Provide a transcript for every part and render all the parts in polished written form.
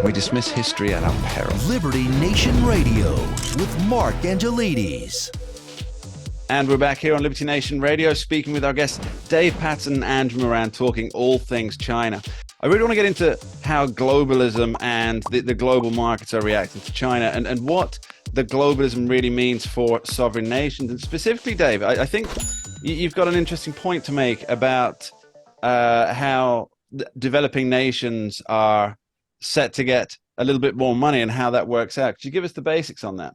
We dismiss history at our peril. Liberty Nation Radio with Mark Angelides. And we're back here on Liberty Nation Radio speaking with our guests Dave Patton and Andrew Moran, talking all things China. I really want to get into how globalism and the global markets are reacting to China and what the globalism really means for sovereign nations. And specifically, Dave, I think you've got an interesting point to make about how developing nations are set to get a little bit more money and how that works out. Could you give us the basics on that?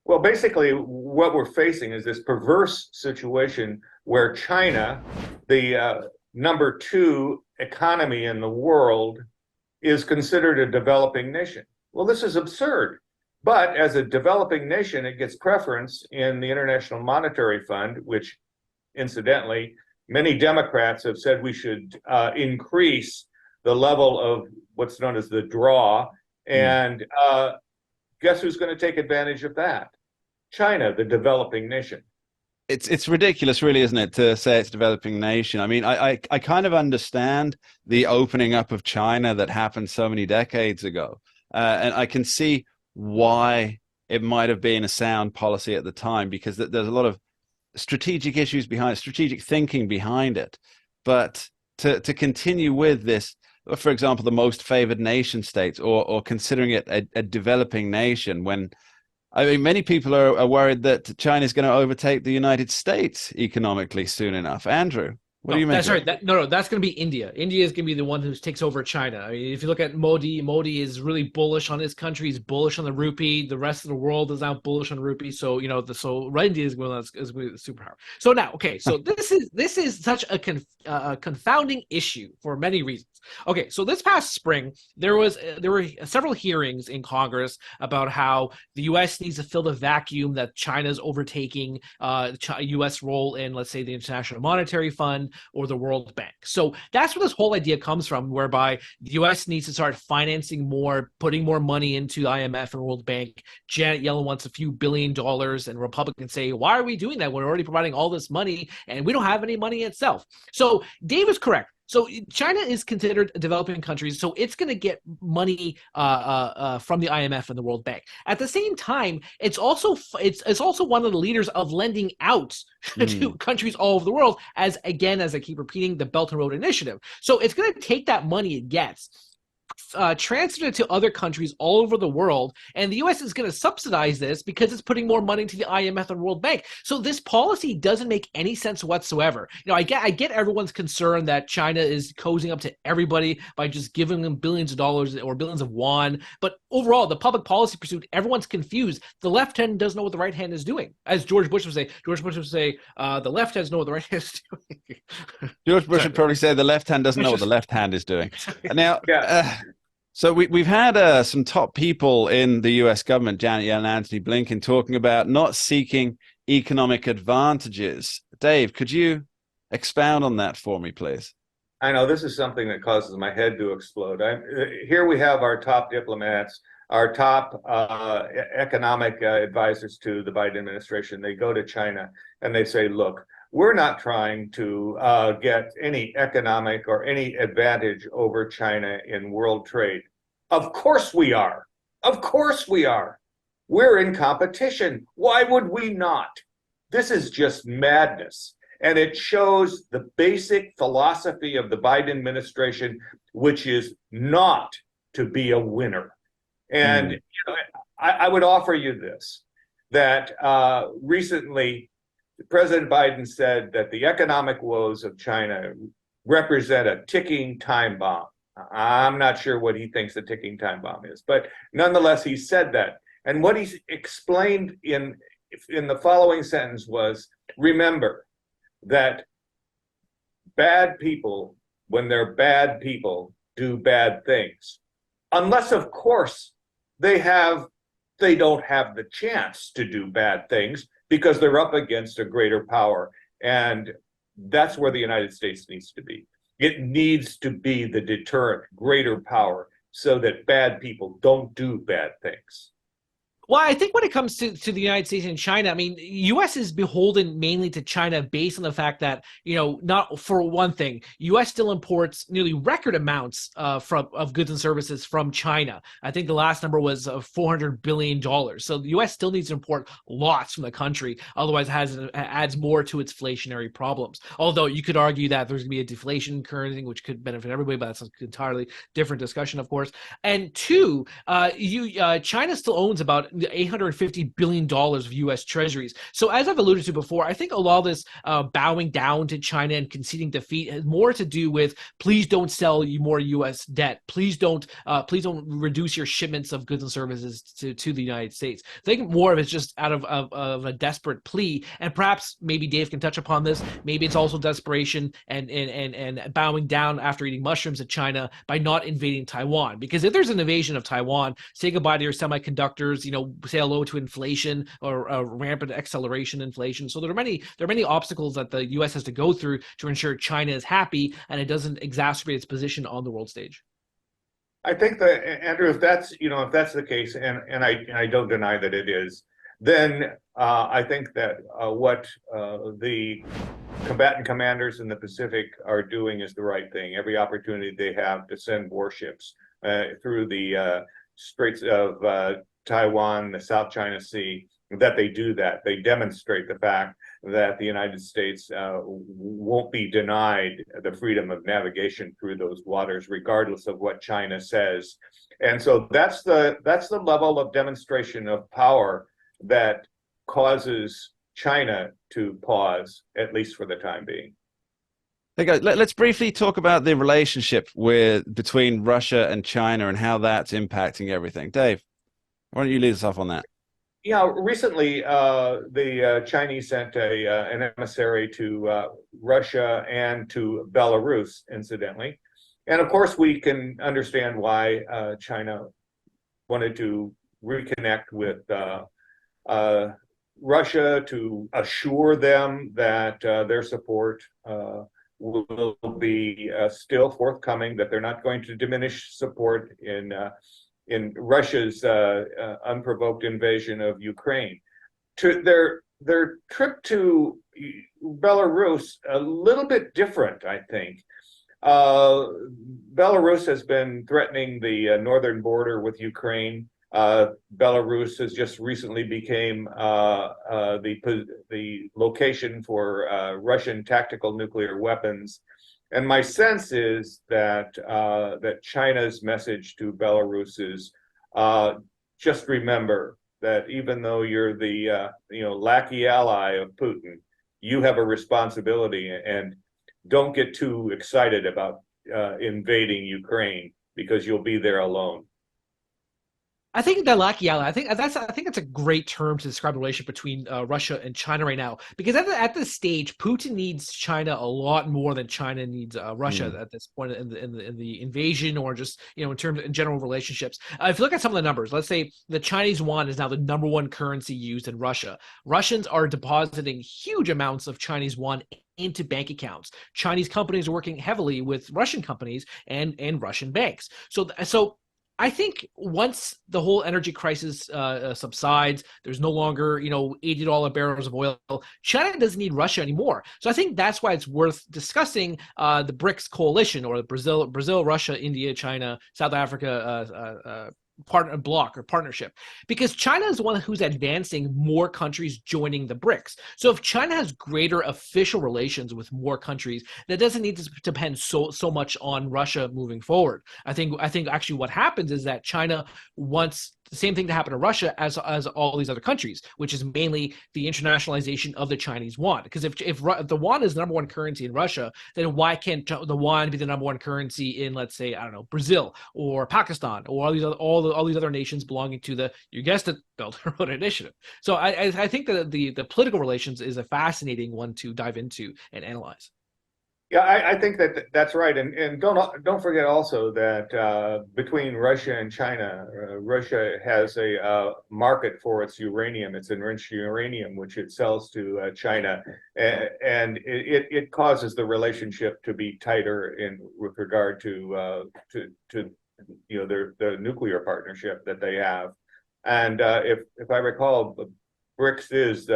Well, basically, what we're facing is this perverse situation where China, the number 2 economy in the world, is considered a developing nation. Well, this is absurd. But as a developing nation, it gets preference in the International Monetary Fund, which, incidentally, many Democrats have said we should increase the level of what's known as the draw. And guess who's going to take advantage of that? China, the developing nation. It's ridiculous, really, isn't it, to say it's a developing nation? I mean, I kind of understand the opening up of China that happened so many decades ago. And I can see why it might have been a sound policy at the time, because there's a lot of strategic issues behind it, strategic thinking behind it. But to continue with this, for example, the most favored nation states, or considering it a developing nation, when I mean, many people are worried that China is going to overtake the United States economically soon enough. Andrew, what do you make? That's right. That's going to be India. India is going to be the one who takes over China. I mean, if you look at Modi is really bullish on his country. He's bullish on the rupee. The rest of the world is now bullish on rupee. So India is going to be the superpower. So now, okay, so this is such a confounding issue for many reasons. Okay, so this past spring there were several hearings in Congress about how the U.S. needs to fill the vacuum that China's overtaking U.S. role in, let's say, the International Monetary Fund or the World Bank. So that's where this whole idea comes from, whereby the U.S. needs to start financing more, putting more money into the IMF and World Bank. Janet Yellen wants a few $1 billion, and Republicans say, why are we doing that? We're already providing all this money, and we don't have any money itself. So Dave is correct. So China is considered a developing country, so it's going to get money from the IMF and the World Bank. At the same time, it's also one of the leaders of lending out to countries all over the world, as I keep repeating, the Belt and Road Initiative. So it's going to take that money it gets, transfer it to other countries all over the world, and the U.S. is going to subsidize this because it's putting more money into the IMF and World Bank. So this policy doesn't make any sense whatsoever. I get everyone's concern that China is cozying up to everybody by just giving them billions of dollars or billions of yuan, but overall, the public policy pursuit, everyone's confused. The left hand doesn't know what the right hand is doing. As George Bush would say, the left hand doesn't know what the right hand is doing. George Bush would probably say the left hand doesn't know what the left hand is doing. Now, so we've had some top people in the U.S. government, Janet Yellen and Antony Blinken, talking about not seeking economic advantages. Dave, could you expound on that for me, please? I know this is something that causes my head to explode. Here we have our top diplomats, our top economic advisors to the Biden administration. They go to China and they say, look, we're not trying to get any economic or any advantage over China in world trade. Of course we are. Of course we are. We're in competition. Why would we not? This is just madness. And it shows the basic philosophy of the Biden administration, which is not to be a winner. And I would offer you this, that recently, President Biden said that the economic woes of China represent a ticking time bomb. I'm not sure what he thinks the ticking time bomb is, but nonetheless, he said that. And what he explained in the following sentence was, remember that bad people, when they're bad people, do bad things. Unless, of course, they don't have the chance to do bad things, because they're up against a greater power. And that's where the United States needs to be. It needs to be the deterrent, greater power, so that bad people don't do bad things. Well, I think when it comes to the United States and China, I mean, U.S. is beholden mainly to China based on the fact that, not for one thing, U.S. still imports nearly record amounts of goods and services from China. I think the last number was $400 billion. So the U.S. still needs to import lots from the country, otherwise it adds more to its inflationary problems. Although you could argue that there's going to be a deflation currency, which could benefit everybody, but that's an entirely different discussion, of course. And two, China still owns about $850 billion of U.S. treasuries. So as I've alluded to before, I think a lot of this bowing down to China and conceding defeat has more to do with please don't sell you more U.S. debt. Please don't reduce your shipments of goods and services to the United States. I think more of it's just out of a desperate plea, and perhaps maybe Dave can touch upon this. Maybe it's also desperation and bowing down after eating mushrooms at China by not invading Taiwan. Because if there's an invasion of Taiwan, say goodbye to your semiconductors, say hello to inflation or rampant acceleration inflation. So there are many obstacles that the U.S. has to go through to ensure China is happy and it doesn't exacerbate its position on the world stage. I think that, Andrew, if that's the case, and I don't deny that it is, then I think that what the combatant commanders in the Pacific are doing is the right thing. Every opportunity they have to send warships through the Straits of Taiwan, the South China Sea, that they do that. They demonstrate the fact that the United States won't be denied the freedom of navigation through those waters, regardless of what China says. And so that's the level of demonstration of power that causes China to pause, at least for the time being. Okay, let's briefly talk about the relationship between Russia and China and how that's impacting everything. Dave, why don't you lead us off on that? Yeah, recently the Chinese sent an emissary to Russia and to Belarus, incidentally. And of course, we can understand why China wanted to reconnect with Russia to assure them that their support will be still forthcoming, that they're not going to diminish support in Russia's unprovoked invasion of Ukraine. To their trip to Belarus, a little bit different, I think. Belarus has been threatening the northern border with Ukraine. Belarus has just recently became the location for Russian tactical nuclear weapons. And my sense is that that China's message to Belarus is just remember that even though you're the lackey ally of Putin, you have a responsibility, and don't get too excited about invading Ukraine because you'll be there alone. I think that lackey ally. I think that's a great term to describe the relationship between Russia and China right now. Because at this stage, Putin needs China a lot more than China needs Russia at this point in the invasion, or just in terms in general relationships. If you look at some of the numbers, let's say the Chinese yuan is now the number one currency used in Russia. Russians are depositing huge amounts of Chinese yuan into bank accounts. Chinese companies are working heavily with Russian companies and Russian banks. So I think once the whole energy crisis subsides, there's no longer, $80 barrels of oil. China doesn't need Russia anymore. So I think that's why it's worth discussing the BRICS coalition, or the Brazil, Russia, India, China, South Africa partnership, because China is the one who's advancing more countries joining the BRICS. So if China has greater official relations with more countries, that doesn't need to depend so much on Russia moving forward. I think actually what happens is that China wants the same thing to happen to Russia as all these other countries, which is mainly the internationalization of the Chinese yuan. Because if the yuan is the number one currency in Russia, then why can't the yuan be the number one currency in, let's say, I don't know, Brazil or Pakistan or all these other nations belonging to the, you guessed it, Belt and Road Initiative. So I think that the political relations is a fascinating one to dive into and analyze. Yeah, I think that's right, and don't forget also that between Russia and China, Russia has a market for its uranium, its enriched uranium, which it sells to China, and it causes the relationship to be tighter with regard to the nuclear partnership that they have. And if I recall, BRICS is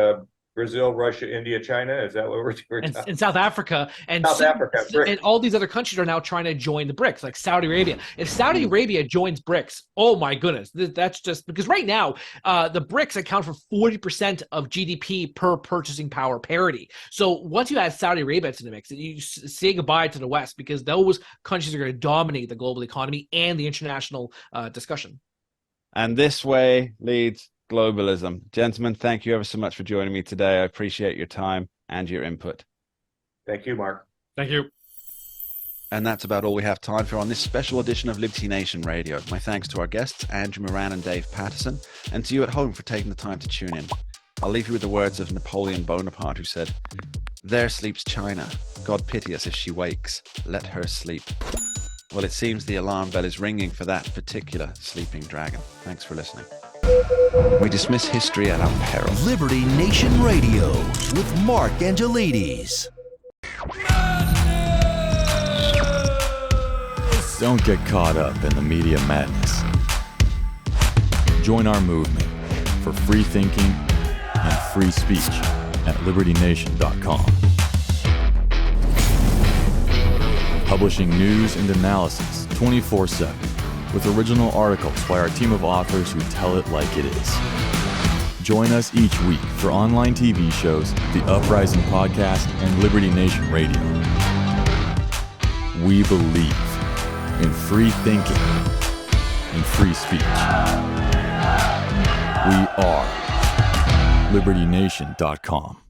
Brazil, Russia, India, China. Is that what we're talking? And South Africa and South Africa, BRICS. And all these other countries are now trying to join the BRICS, like Saudi Arabia. If Saudi Arabia joins BRICS, oh my goodness, that's just because right now the BRICS account for 40% of GDP per purchasing power parity. So once you add Saudi Arabia to the mix, you say goodbye to the West, because those countries are going to dominate the global economy and the international discussion. And this way leads globalism. Gentlemen, thank you ever so much for joining me today. I appreciate your time and your input. Thank you, Mark. Thank you. And that's about all we have time for on this special edition of Liberty Nation Radio. My thanks to our guests, Andrew Moran and Dave Patterson, and to you at home for taking the time to tune in. I'll leave you with the words of Napoleon Bonaparte, who said, "There sleeps China. God pity us if she wakes. Let her sleep." Well, it seems the alarm bell is ringing for that particular sleeping dragon. Thanks for listening. We dismiss history at our peril. Liberty Nation Radio with Mark Angelides. Don't get caught up in the media madness. Join our movement for free thinking and free speech at libertynation.com. Publishing news and analysis 24/7 with original articles by our team of authors who tell it like it is. Join us each week for online TV shows, The Uprising Podcast, and Liberty Nation Radio. We believe in free thinking and free speech. We are libertynation.com.